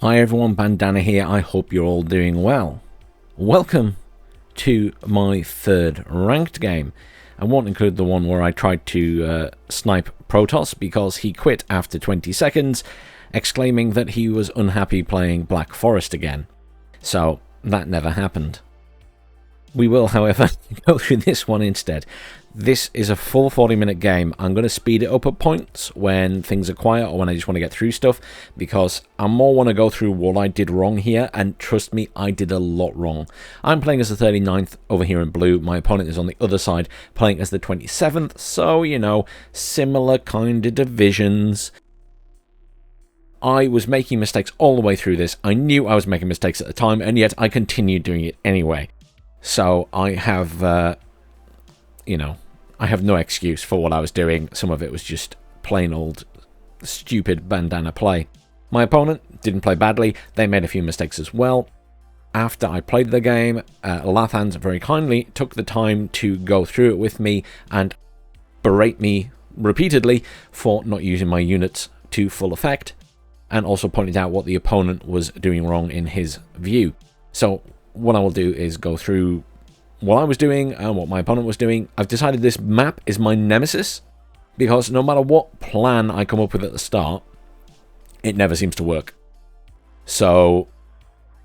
Hi everyone, Bandanner here. I hope you're all doing well. Welcome to my third ranked game. I won't include the one where I tried to snipe Protoss because he quit after 20 seconds, exclaiming that he was unhappy playing Black Forest again. So that never happened. We will, however, go through this one instead. This is a full 40-minute game. I'm going to speed it up at points when things are quiet or when I just want to get through stuff, because I more want to go through what I did wrong here, and trust me, I did a lot wrong. I'm playing as the 39th over here in blue. My opponent is on the other side playing as the 27th, so, you know, similar kind of divisions. I was making mistakes all the way through this. I knew I was making mistakes at the time, and yet I continued doing it anyway. So I have, I have no excuse for what I was doing. Some of it was just plain old stupid Bandanner play. My opponent didn't play badly. They made a few mistakes as well. After I played the game, Lathans very kindly took the time to go through it with me and berate me repeatedly for not using my units to full effect, and also pointed out what the opponent was doing wrong in his view. So what I will do is go through what I was doing and what my opponent was doing. I've decided this map is my nemesis, because no matter what plan I come up with at the start, it never seems to work. So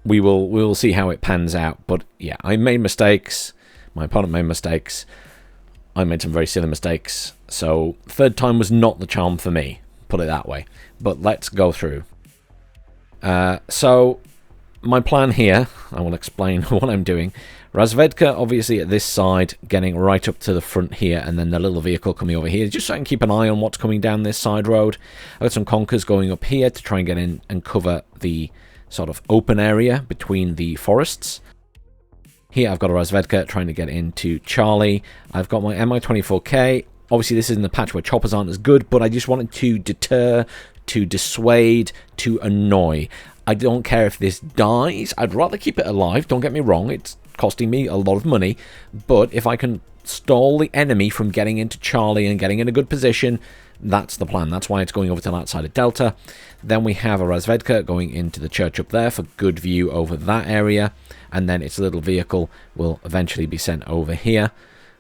we will see how it pans out. But yeah, I made mistakes. My opponent made mistakes. I made some very silly mistakes. So third time was not the charm for me, put it that way. But let's go through. So my plan here, I will explain what I'm doing. Razvedka, obviously, at this side, getting right up to the front here, and then the little vehicle coming over here, just so I can keep an eye on what's coming down this side road. I've got some Conkers going up here to try and get in and cover the sort of open area between the forests. Here I've got a Razvedka trying to get into Charlie. I've got my Mi-24K. Obviously, this is in the patch where choppers aren't as good, but I just wanted to deter, to dissuade, to annoy. I don't care if this dies. I'd rather keep it alive. Don't get me wrong. It's costing me a lot of money. But if I can stall the enemy from getting into Charlie and getting in a good position, that's the plan. That's why it's going over to that side of Delta. Then we have a Razvedka going into the church up there for good view over that area. And then its little vehicle will eventually be sent over here.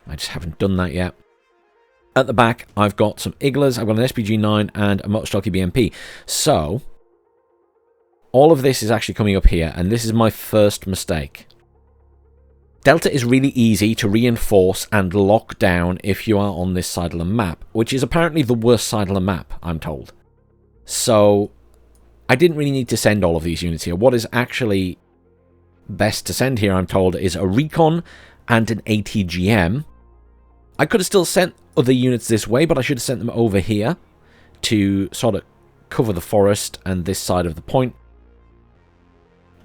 I just haven't done that yet. At the back, I've got some Iglas. I've got an SPG-9 and a Motostocky BMP. So all of this is actually coming up here, and this is my first mistake. Delta is really easy to reinforce and lock down if you are on this side of the map, which is apparently the worst side of the map, I'm told. So I didn't really need to send all of these units here. What is actually best to send here, I'm told, is a recon and an ATGM. I could have still sent other units this way, but I should have sent them over here to sort of cover the forest and this side of the point.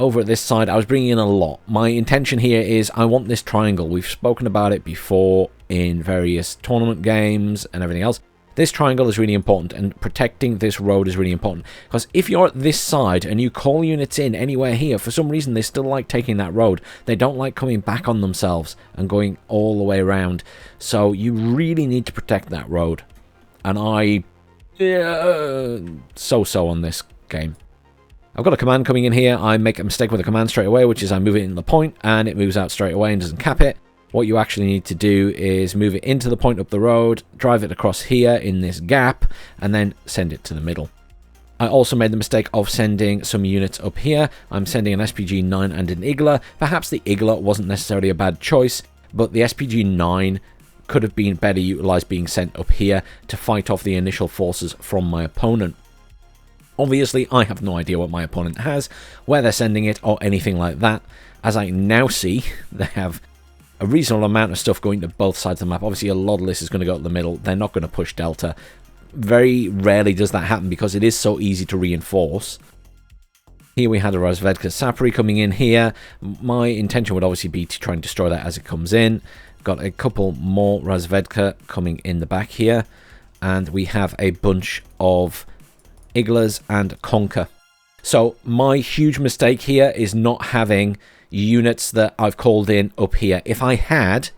Over at this side, I was bringing in a lot. My intention here is I want this triangle. We've spoken about it before in various tournament games and everything else. This triangle is really important, and protecting this road is really important. Because if you're at this side and you call units in anywhere here, for some reason they still like taking that road. They don't like coming back on themselves and going all the way around. So you really need to protect that road. And I so-so on this game. I've got a command coming in here. I make a mistake with the command straight away, which is I move it in the point and it moves out straight away and doesn't cap it. What you actually need to do is move it into the point up the road, drive it across here in this gap, and then send it to the middle. I also made the mistake of sending some units up here. I'm sending an SPG-9 and an Igla. Perhaps the Igla wasn't necessarily a bad choice, but the SPG-9 could have been better utilized being sent up here to fight off the initial forces from my opponent. Obviously, I have no idea what my opponent has, where they're sending it, or anything like that. As I now see, they have a reasonable amount of stuff going to both sides of the map. Obviously, a lot of this is going to go to the middle. They're not going to push Delta. Very rarely does that happen because it is so easy to reinforce. Here we had a Razvedka Sapri coming in here. My intention would obviously be to try and destroy that as it comes in. Got a couple more Razvedka coming in the back here. And we have a bunch of Iglas and Conquer. So my huge mistake here is not having units that I've called in up here. If I had,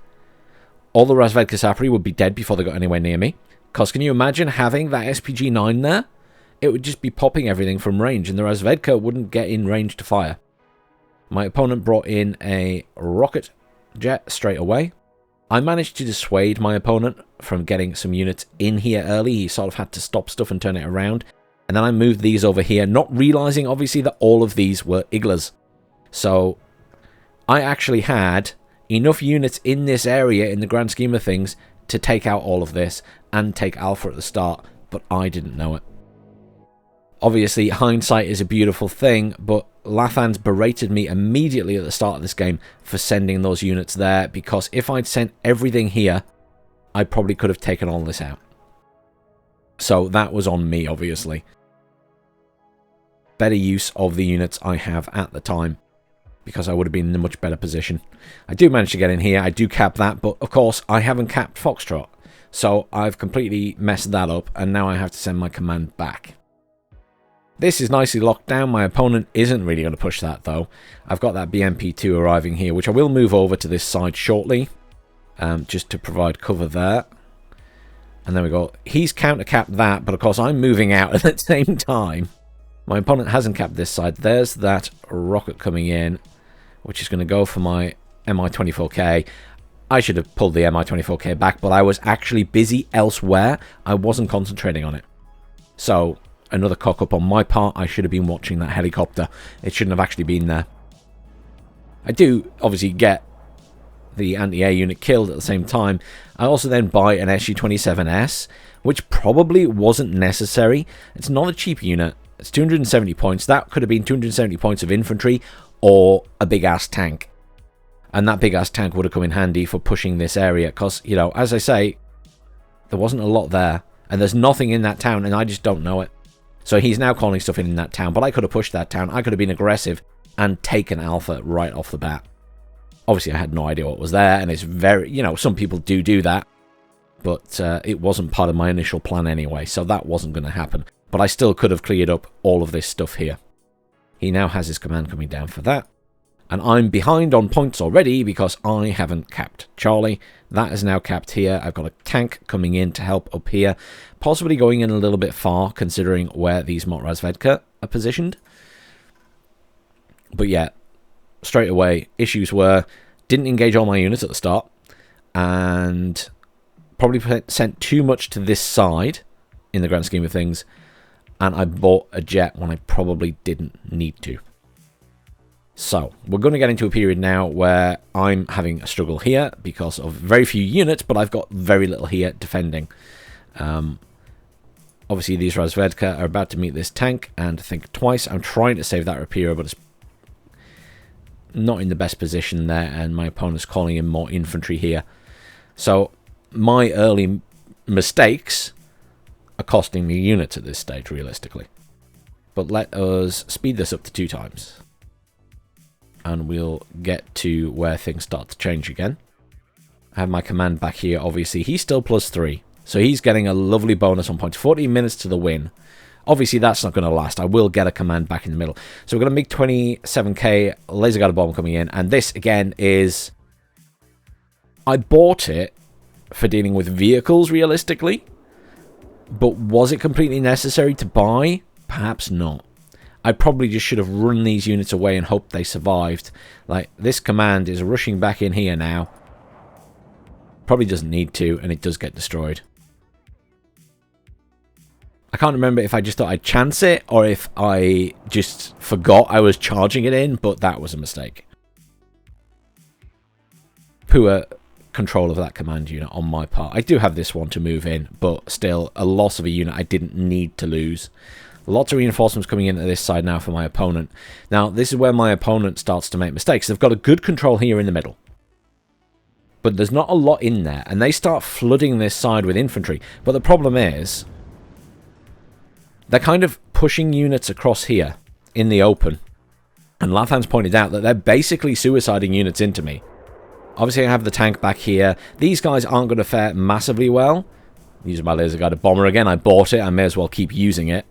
all the Razvedka Sapri would be dead before they got anywhere near me. Because can you imagine having that SPG-9 there? it would just be popping everything from range, and the Razvedka wouldn't get in range to fire. My opponent brought in a rocket jet straight away. I managed to dissuade my opponent from getting some units in here early. He sort of had to stop stuff and turn it around. And then I moved these over here, not realizing, obviously, that all of these were Iglas. So I actually had enough units in this area, in the grand scheme of things, to take out all of this and take Alpha at the start, but I didn't know it. Obviously, hindsight is a beautiful thing, but Lathans berated me immediately at the start of this game for sending those units there, because if I'd sent everything here, I probably could have taken all this out. So that was on me, obviously. Better use of the units I have at the time, because I would have been in a much better position. I do manage to get in here, I do cap that, but of course I haven't capped Foxtrot. So I've completely messed that up, and now I have to send my command back. This is nicely locked down. My opponent isn't really going to push that, though. I've got that BMP-2 arriving here, which I will move over to this side shortly, just to provide cover there. And there we go. He's counter-capped that, but of course I'm moving out at the same time. My opponent hasn't capped this side. There's that rocket coming in, which is going to go for my Mi-24K. I should have pulled the Mi-24K back, but I was actually busy elsewhere. I wasn't concentrating on it. So, another cock-up on my part. I should have been watching that helicopter. It shouldn't have actually been there. I do, obviously, get the anti-air unit killed at the same time. I also then buy an SU-27S, which probably wasn't necessary. It's not a cheap unit. It's 270 points. That could have been 270 points of infantry or a big-ass tank. And that big-ass tank would have come in handy for pushing this area. Because, you know, as I say, there wasn't a lot there. And there's nothing in that town, and I just don't know it. So he's now calling stuff in that town. But I could have pushed that town. I could have been aggressive and taken Alpha right off the bat. Obviously, I had no idea what was there. And it's very, you know, some people do that. But it wasn't part of my initial plan anyway. So that wasn't going to happen. But I still could have cleared up all of this stuff here. He now has his command coming down for that. And I'm behind on points already because I haven't capped Charlie. That is now capped here. I've got a tank coming in to help up here. Possibly going in a little bit far considering where these Razvedka are positioned. But yeah, straight away, issues were, didn't engage all my units at the start. And probably sent too much to this side in the grand scheme of things. And I bought a jet when I probably didn't need to. So, we're going to get into a period now where I'm having a struggle here because of very few units, but I've got very little here defending. Obviously, these Razvedka are about to meet this tank and think twice. I'm trying to save that Rapira, but it's not in the best position there, and my opponent's calling in more infantry here. So, my early mistakes are costing me units at this stage, realistically. But let us speed this up to 2 times. And we'll get to where things start to change again. I have my command back here, obviously. He's still +3. So he's getting a lovely bonus on points. 14 minutes to the win. Obviously, that's not going to last. I will get a command back in the middle. So we're going to make 27k laser guided bomb coming in. And this, again, is... I bought it for dealing with vehicles, realistically. But was it completely necessary to buy? Perhaps not. I probably just should have run these units away and hoped they survived. Like, this command is rushing back in here now. Probably doesn't need to, and it does get destroyed. I can't remember if I just thought I'd chance it, or if I just forgot I was charging it in, but that was a mistake. Poor control of that command unit on my part. I do have this one to move in, but still, a loss of a unit I didn't need to lose. Lots of reinforcements coming into this side now for my opponent. Now, this is where my opponent starts to make mistakes. They've got a good control here in the middle. But there's not a lot in there. And they start flooding this side with infantry. But the problem is, they're kind of pushing units across here in the open. And Lathan's pointed out that they're basically suiciding units into me. Obviously, I have the tank back here. These guys aren't going to fare massively well. Using my laser guided bomber again. I bought it. I may as well keep using it.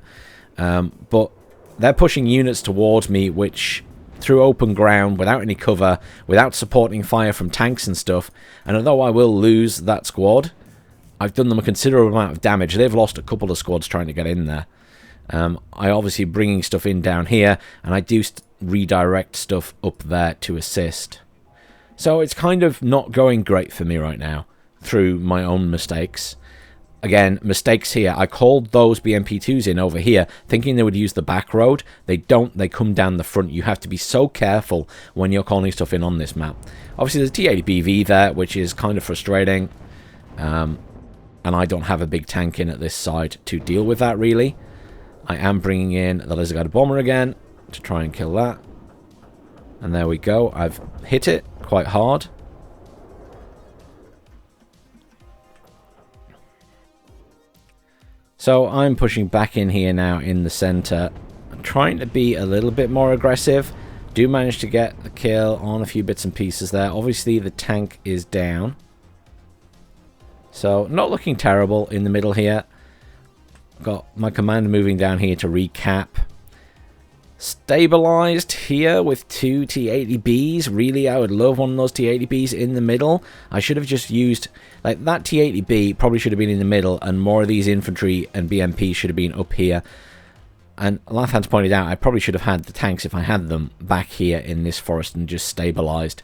But they're pushing units towards me, which through open ground, without any cover, without supporting fire from tanks and stuff. And although I will lose that squad, I've done them a considerable amount of damage. They've lost a couple of squads trying to get in there. I obviously bringing stuff in down here, and I do redirect stuff up there to assist. So it's kind of not going great for me right now through my own mistakes. Again, mistakes here. I called those BMP2s in over here thinking they would use the back road. They don't. They come down the front. You have to be so careful when you're calling stuff in on this map. Obviously, there's a T-80BV there, which is kind of frustrating. And I don't have a big tank in at this side to deal with that, really. I am bringing in the laser-guided bomber again to try and kill that. And there we go. I've hit it quite hard. So I'm pushing back in here now in the center. I'm trying to be a little bit more aggressive. Do manage to get the kill on a few bits and pieces there. Obviously the tank is down. So not looking terrible in the middle here. Got my command moving down here to recap. Stabilized here with 2 T-80Bs. Really, I would love one of those T-80Bs in the middle. I should have just used... Like, that T-80B probably should have been in the middle, and more of these infantry and BMP should have been up here. And Lathan's pointed out, I probably should have had the tanks, if I had them, back here in this forest and just stabilized.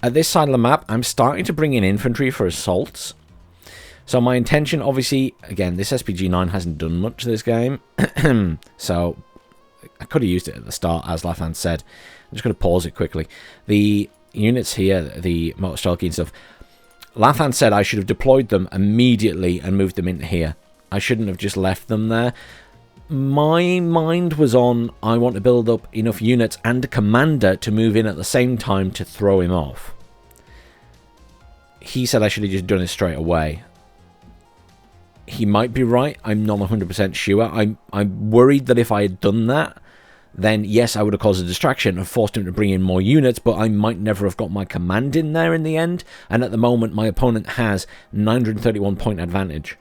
At this side of the map, I'm starting to bring in infantry for assaults. So my intention, obviously... Again, this SPG-9 hasn't done much this game. So... I could have used it at the start, as Lathan said. I'm just going to pause it quickly. The units here, the motor and stuff, Lathan said I should have deployed them immediately and moved them into here. I shouldn't have just left them there. My mind was on, I want to build up enough units and a commander to move in at the same time to throw him off. He said I should have just done it straight away. He might be right. I'm not 100% sure. I'm worried that if I had done that, then yes, I would have caused a distraction and forced him to bring in more units, but I might never have got my command in there in the end. And at the moment, my opponent has 931 point advantage.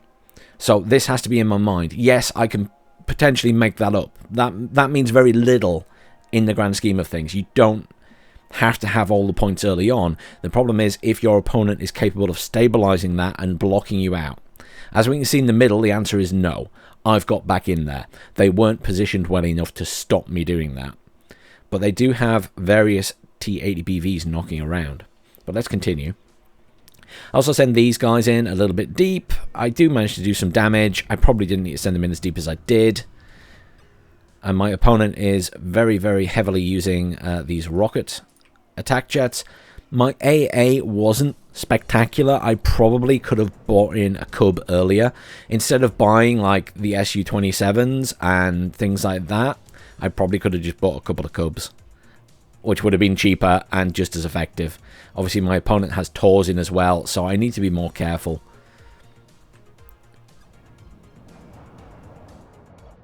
So this has to be in my mind. Yes, I can potentially make that up. That means very little in the grand scheme of things. You don't have to have all the points early on. The problem is if your opponent is capable of stabilizing that and blocking you out. As we can see in the middle, the answer is no. I've got back in there. They weren't positioned well enough to stop me doing that. But they do have various T-80BVs knocking around. But let's continue. I also send these guys in a little bit deep. I do manage to do some damage. I probably didn't need to send them in as deep as I did. And my opponent is very, very heavily using these rocket attack jets. My AA wasn't spectacular. I probably could have bought in a Cub earlier. Instead of buying like the Su-27s and things like that, I probably could have just bought a couple of Cubs, which would have been cheaper and just as effective. Obviously, my opponent has Tors in as well, so I need to be more careful.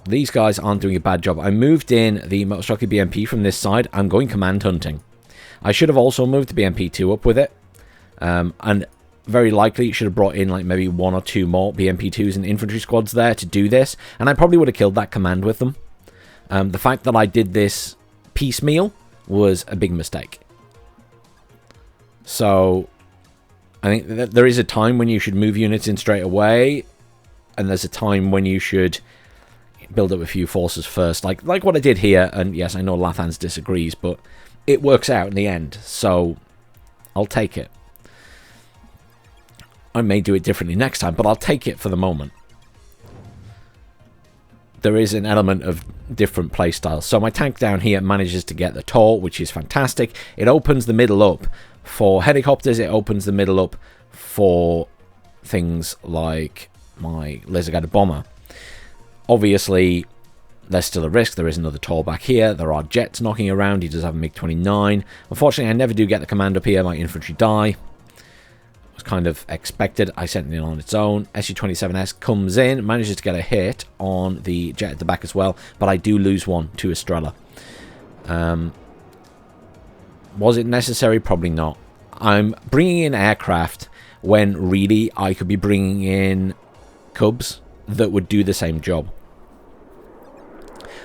These guys aren't doing a bad job. I moved in the Motostocky BMP from this side. I'm going command hunting. I should have also moved the BMP2 up with it. And very likely should have brought in like maybe 1 or 2 more BMP2s and infantry squads there to do this. And I probably would have killed that command with them. The fact that I did this piecemeal was a big mistake. So I think that there is a time when you should move units in straight away. And there's a time when you should build up a few forces first. Like what I did here. And yes, I know Lathans disagrees, but it works out in the end. So I'll take it. I may do it differently next time, but I'll take it for the moment. There is an element of different playstyles. So my tank down here manages to get the Tor, which is fantastic. It opens the middle up for helicopters. It opens the middle up for things like my laser-guided bomber. Obviously, there's still a risk. There is another Tor back here. There are jets knocking around. He does have a MiG-29. Unfortunately, I never do get the command up here. My infantry die. Was kind of expected. I sent it in on its own. Su-27S comes in, manages to get a hit on the jet at the back as well, but I do lose one to Estrella. Was it necessary? Probably not. I'm bringing in aircraft when really I could be bringing in Cubs that would do the same job.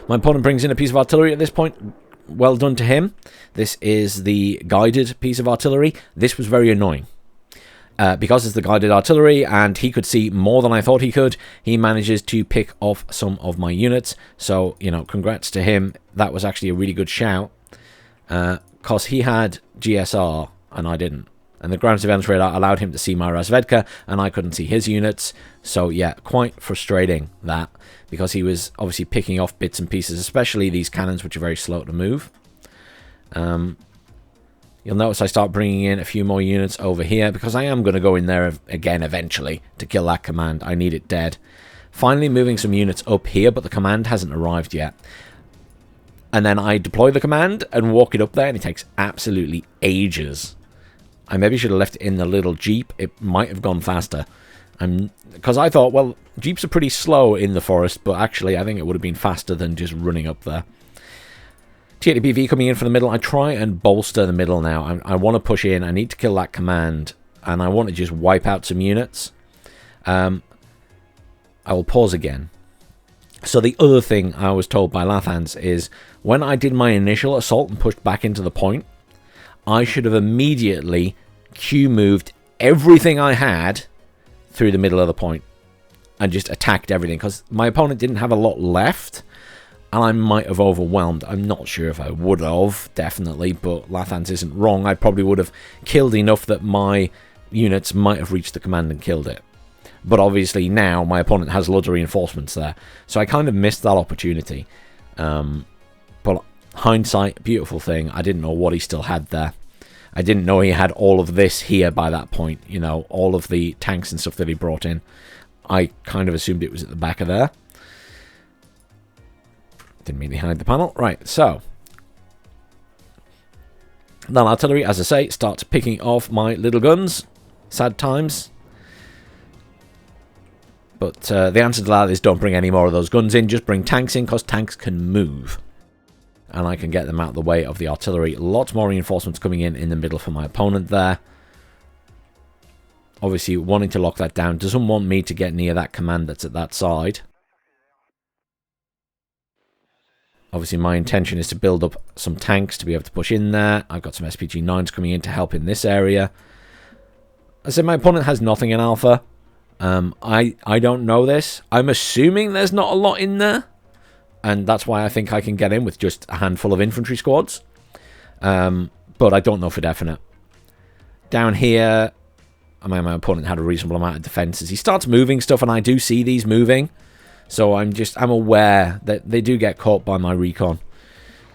My opponent brings in a piece of artillery at this point. Well done to him. This is the guided piece of artillery. This was very annoying. because it's the guided artillery and he could see more than I thought he could, he manages to pick off some of my units. So, you know, congrats to him. That was actually a really good shout. Because he had GSR and I didn't. And the ground surveillance radar allowed him to see my Razvedka, and I couldn't see his units. So, yeah, quite frustrating that, because he was obviously picking off bits and pieces, especially these cannons, which are very slow to move. You'll notice I start bringing in a few more units over here, because I am going to go in there again eventually to kill that command. I need it dead. Finally moving some units up here, but the command hasn't arrived yet. And then I deploy the command and walk it up there, and it takes absolutely ages. I maybe should have left it in the little jeep. It might have gone faster. Because I thought, well, jeeps are pretty slow in the forest, but actually I think it would have been faster than just running up there. T80PV coming in from the middle. I try and bolster the middle now. I want to push in. I need to kill that command, and I want to just wipe out some units. I will pause again. So the other thing I was told by Lathans is, when I did my initial assault and pushed back into the point, I should have immediately Q-moved everything I had through the middle of the point and just attacked everything, because my opponent didn't have a lot left, and I might have overwhelmed. I'm not sure if I would have, definitely, but Lathans isn't wrong. I probably would have killed enough that my units might have reached the command and killed it. But obviously now my opponent has loads of reinforcements there, so I kind of missed that opportunity. But hindsight, beautiful thing. I didn't know what he still had there. I didn't know he had all of this here by that point, you know, all of the tanks and stuff that he brought in. I kind of assumed it was at the back of there. Didn't mean to hide the panel. Right, so then artillery, as I say, starts picking off my little guns. Sad times. But the answer to that is don't bring any more of those guns in. Just bring tanks in, because tanks can move. And I can get them out of the way of the artillery. Lots more reinforcements coming in the middle for my opponent there. Obviously wanting to lock that down. Doesn't want me to get near that command that's at that side. Obviously my intention is to build up some tanks to be able to push in there. I've got some SPG-9s coming in to help in this area. I said my opponent has nothing in alpha. I don't know this. I'm assuming there's not a lot in there. And that's why I think I can get in with just a handful of infantry squads. But I don't know for definite. Down here, I mean, my opponent had a reasonable amount of defenses. He starts moving stuff, and I do see these moving. So I'm aware that they do get caught by my recon.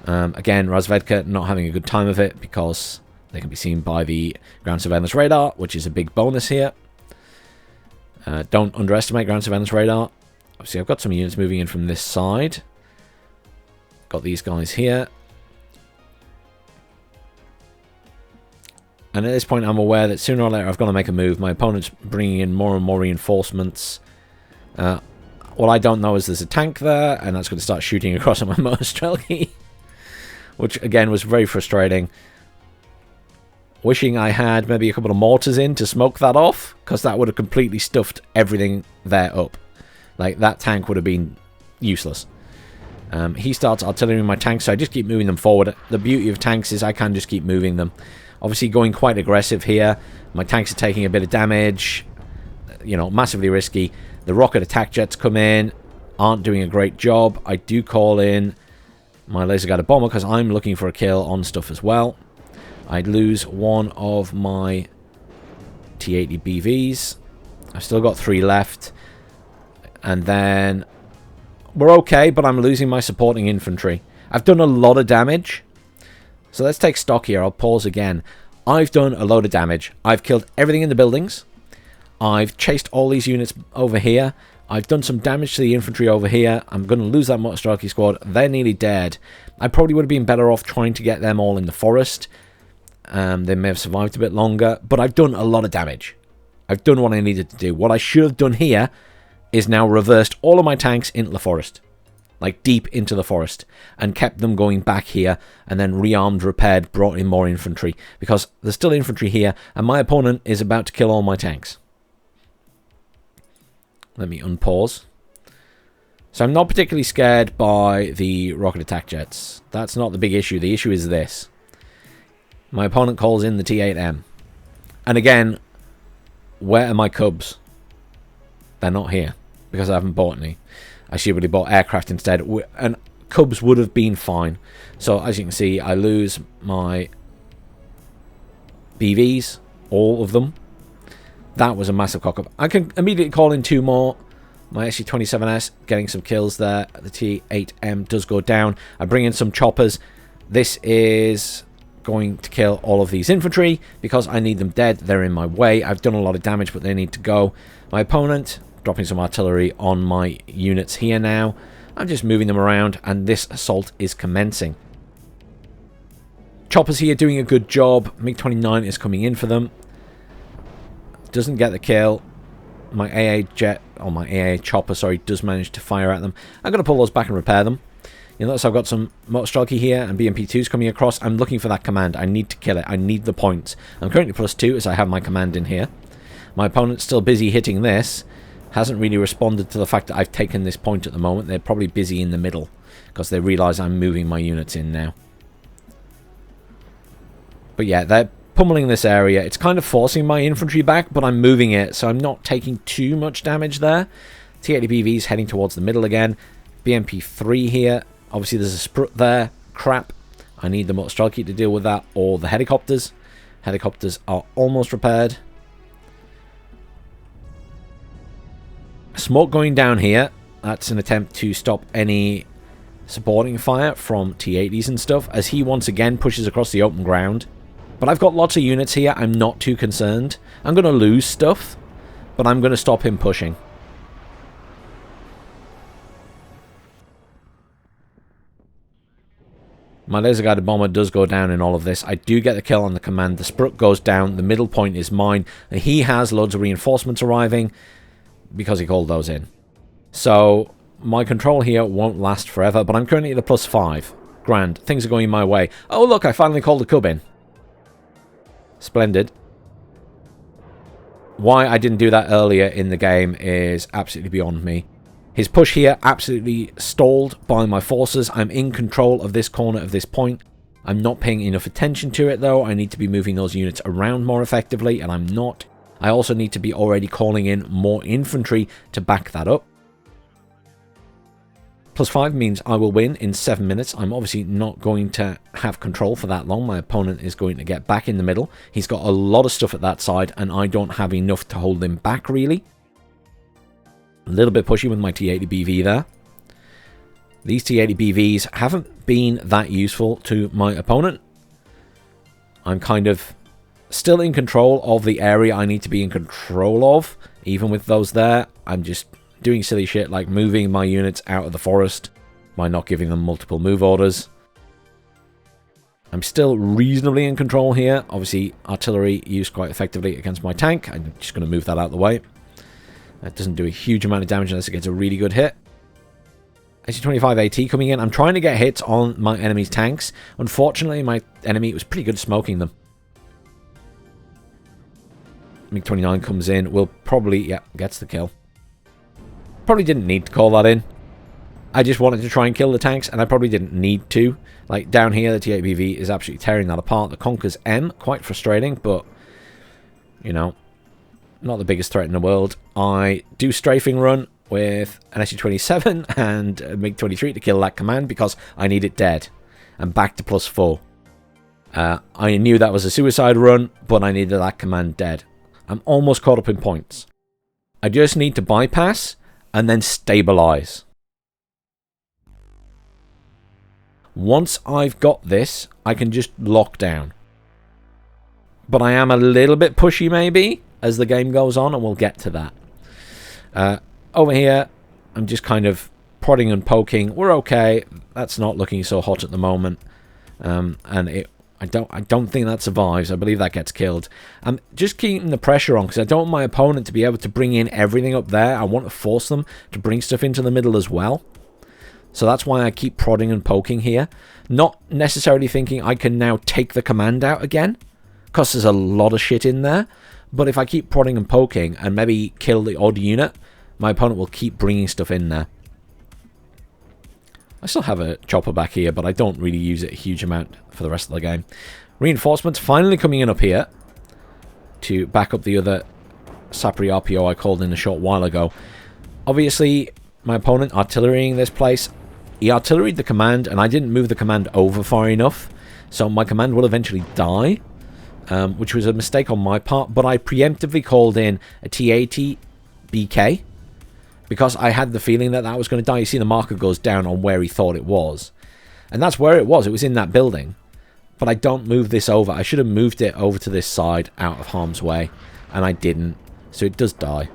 Again, Razvedka not having a good time of it, because they can be seen by the ground surveillance radar, which is a big bonus here. Don't underestimate ground surveillance radar. Obviously, I've got some units moving in from this side. Got these guys here. And at this point, I'm aware that sooner or later I've got to make a move. My opponent's bringing in more and more reinforcements. What I don't know is there's a tank there, and that's going to start shooting across on my motor strelky. Which, again, was very frustrating. Wishing I had maybe a couple of mortars in to smoke that off, because that would have completely stuffed everything there up. Like, that tank would have been useless. He starts artillerying my tanks, so I just keep moving them forward. The beauty of tanks is I can just keep moving them. Obviously going quite aggressive here. My tanks are taking a bit of damage. You know, massively risky. The rocket attack jets come in. Aren't doing a great job. I do call in my laser guided bomber, because I'm looking for a kill on stuff as well. I'd lose one of my T80 BVs. I've still got 3 left. And then we're okay, but I'm losing my supporting infantry. I've done a lot of damage. So let's take stock here. I'll pause again. I've done a load of damage. I've killed everything in the buildings. I've chased all these units over here. I've done some damage to the infantry over here. I'm going to lose that motor squad. They're nearly dead. I probably would have been better off trying to get them all in the forest. They may have survived a bit longer, but I've done a lot of damage. I've done what I needed to do. What I should have done here is now reversed all of my tanks into the forest. Like, deep into the forest. And kept them going back here. And then rearmed, repaired, brought in more infantry. Because there's still infantry here. And my opponent is about to kill all my tanks. Let me unpause. So I'm not particularly scared by the rocket attack jets. That's not the big issue. The issue is this. My opponent calls in the T8M. And again, where are my cubs? They're not here because I haven't bought any. I should have really bought aircraft instead, and cubs would have been fine. So as you can see, I lose my BVs, all of them. That was a massive cock-up. I can immediately call in 2 more. My SU-27S getting some kills there. The T-8M does go down. I bring in some choppers. This is going to kill all of these infantry because I need them dead. They're in my way. I've done a lot of damage, but they need to go. My opponent dropping some artillery on my units here now. I'm just moving them around, and this assault is commencing. Choppers here doing a good job. MiG-29 is coming in for them. Doesn't get the kill. My AA jet, or my AA chopper, sorry, does manage to fire at them. I'm going to pull those back and repair them. You notice I've got some Motorstrelke here and BMP2s coming across. I'm looking for that command. I need to kill it. I need the points. I'm currently +2 as I have my command in here. My opponent's still busy hitting this. Hasn't really responded to the fact that I've taken this point at the moment. They're probably busy in the middle because they realise I'm moving my units in now. But yeah, they're pummeling this area. It's kind of forcing my infantry back, but I'm moving it, so I'm not taking too much damage there. T-80BV's heading towards the middle again. BMP3 here. Obviously, there's a sprut there. Crap. I need the Motorstrelke to deal with that, or the helicopters. Helicopters are almost repaired. Smoke going down here. That's an attempt to stop any supporting fire from T-80s and stuff, as he once again pushes across the open ground. But I've got lots of units here. I'm not too concerned. I'm going to lose stuff, but I'm going to stop him pushing. My laser-guided bomber does go down in all of this. I do get the kill on the command. The sprut goes down. The middle point is mine. And he has loads of reinforcements arriving because he called those in. So my control here won't last forever, but I'm currently at a +5. Grand. Things are going my way. Oh, look, I finally called the cub in. Splendid. Why I didn't do that earlier in the game is absolutely beyond me. His push here absolutely stalled by my forces. I'm in control of this corner of this point. I'm not paying enough attention to it, though. I need to be moving those units around more effectively, and I'm not. I also need to be already calling in more infantry to back that up. +5 means I will win in 7 minutes. I'm obviously not going to have control for that long. My opponent is going to get back in the middle. He's got a lot of stuff at that side, and I don't have enough to hold him back, really. A little bit pushy with my T-80BV there. These T-80BVs haven't been that useful to my opponent. I'm kind of still in control of the area I need to be in control of. Even with those there, I'm just doing silly shit like moving my units out of the forest by not giving them multiple move orders. I'm still reasonably in control here. Obviously, artillery used quite effectively against my tank. I'm just going to move that out of the way. That doesn't do a huge amount of damage unless it gets a really good hit. SU-25AT coming in. I'm trying to get hits on my enemy's tanks. Unfortunately, my enemy was pretty good at smoking them. MiG-29 comes in. Will probably, yeah, gets the kill. Probably didn't need to call that in. I just wanted to try and kill the tanks, and I probably didn't need to. Like, down here, the T-8BV is absolutely tearing that apart. The Conquer's M, quite frustrating, but, you know, not the biggest threat in the world. I do strafing run with an SU-27 and a MiG-23 to kill that command because I need it dead. And back to +4. I knew that was a suicide run, but I needed that command dead. I'm almost caught up in points. I just need to bypass and then stabilize. Once I've got this, I can just lock down. But I am a little bit pushy maybe as the game goes on, and we'll get to that. Over here, I'm just kind of prodding and poking. We're okay. That's not looking so hot at the moment. I don't think that survives. I believe that gets killed. I'm just keeping the pressure on because I don't want my opponent to be able to bring in everything up there. I want to force them to bring stuff into the middle as well. So that's why I keep prodding and poking here. Not necessarily thinking I can now take the command out again, because there's a lot of shit in there. But if I keep prodding and poking and maybe kill the odd unit, my opponent will keep bringing stuff in there. I still have a chopper back here, but I don't really use it a huge amount for the rest of the game. Reinforcements finally coming in up here to back up the other Sapri RPO I called in a short while ago. Obviously, my opponent artillerying this place, he artilleried the command, and I didn't move the command over far enough, so my command will eventually die, which was a mistake on my part, but I preemptively called in a T80 BK, because I had the feeling that that was going to die. You see the marker goes down on where he thought it was, and that's where it was. It was in that building, but I don't move this over. I should have moved it over to this side, out of harm's way, and I didn't, so it does die.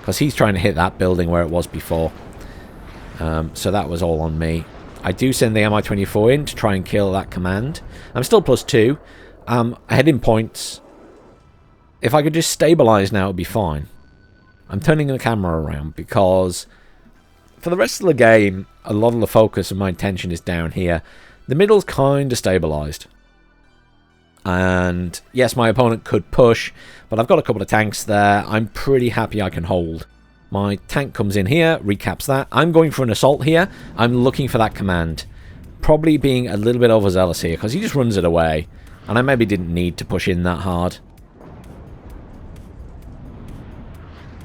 Because he's trying to hit that building where it was before. So that was all on me. I do send the Mi-24 in to try and kill that command. I'm still +2. Ahead in points. If I could just stabilize now, it would be fine. I'm turning the camera around because for the rest of the game, a lot of the focus of my attention is down here. The middle's kind of stabilized. And yes, my opponent could push, but I've got a couple of tanks there. I'm pretty happy I can hold. My tank comes in here, recaps that. I'm going for an assault here. I'm looking for that command. Probably being a little bit overzealous here, because he just runs it away. And I maybe didn't need to push in that hard.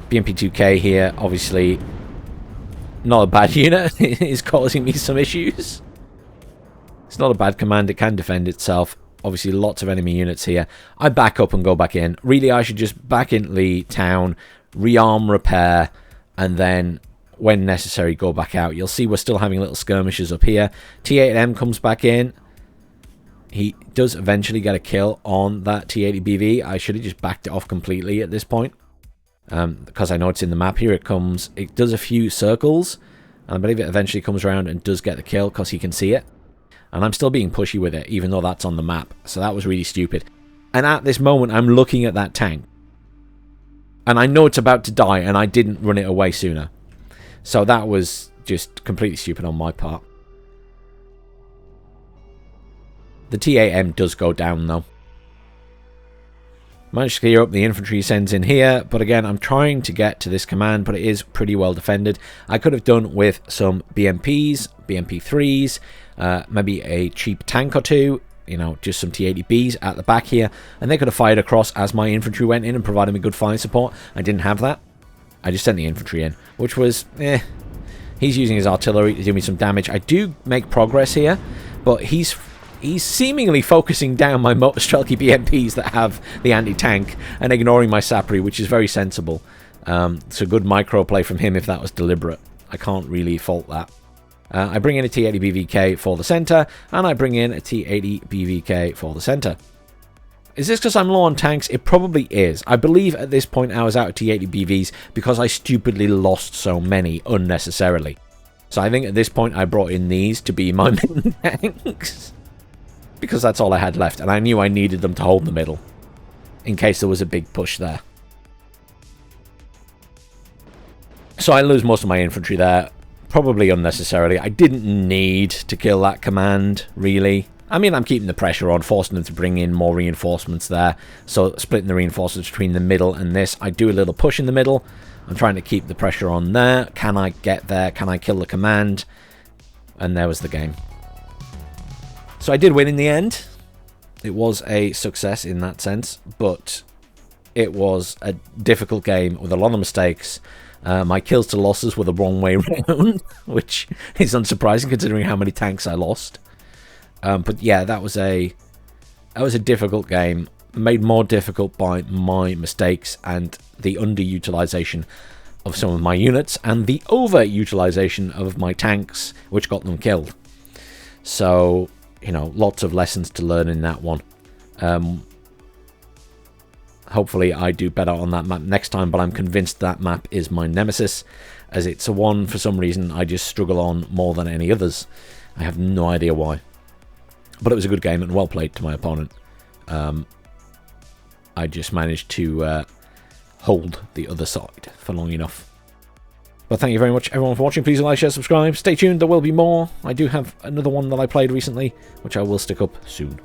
BMP-2K here, obviously not a bad unit. It is causing me some issues. It's not a bad command. It can defend itself. Obviously, lots of enemy units here. I back up and go back in. Really, I should just back into the town, rearm, repair, and then, when necessary, go back out. You'll see we're still having little skirmishes up here. T8M comes back in. He does eventually get a kill on that T80BV. I should have just backed it off completely at this point, because I know it's in the map. Here it comes. It does a few circles, and I believe it eventually comes around and does get the kill because he can see it. And I'm still being pushy with it, even though that's on the map. So that was really stupid. And at this moment, I'm looking at that tank. And I know it's about to die, and I didn't run it away sooner. So that was just completely stupid on my part. The T8M does go down, though. Managed to clear up the infantry he sends in here. But again, I'm trying to get to this command, but it is pretty well defended. I could have done with some BMPs, BMP3s, maybe a cheap tank or two, you know, just some T80Bs at the back here, and they could have fired across as my infantry went in and provided me good fire support. I didn't have that. I just sent the infantry in, which was, he's using his artillery to do me some damage. I do make progress here, but he's seemingly focusing down my motor Strelky BMPs that have the anti-tank and ignoring my Sapri, which is very sensible. It's a good micro play from him if that was deliberate. I can't really fault that. I bring in a T80 BVK for the center, and I bring in a T80 BVK for the center. Is this because I'm low on tanks? It probably is. I believe at this point I was out of T80 BVs because I stupidly lost so many unnecessarily. So I think at this point I brought in these to be my main tanks, because that's all I had left, and I knew I needed them to hold the middle in case there was a big push there. So I lose most of my infantry there. Probably unnecessarily. I didn't need to kill that command, really. I mean, I'm keeping the pressure on, forcing them to bring in more reinforcements there. So, splitting the reinforcements between the middle and this. I do a little push in the middle. I'm trying to keep the pressure on there. Can I get there? Can I kill the command? And there was the game. So, I did win in the end. It was a success in that sense. But it was a difficult game with a lot of mistakes. My kills to losses were the wrong way round, which is unsurprising considering how many tanks I lost. But yeah, that was a difficult game, made more difficult by my mistakes and the underutilization of some of my units and the overutilization of my tanks, which got them killed. So, you know, lots of lessons to learn in that one. Hopefully I do better on that map next time, but I'm convinced that map is my nemesis, as it's a one for some reason I just struggle on more than any others. I have no idea why. But it was a good game and well played to my opponent. I just managed to hold the other side for long enough. But thank you very much everyone for watching. Please like, share, subscribe. Stay tuned, there will be more. I do have another one that I played recently, which I will stick up soon.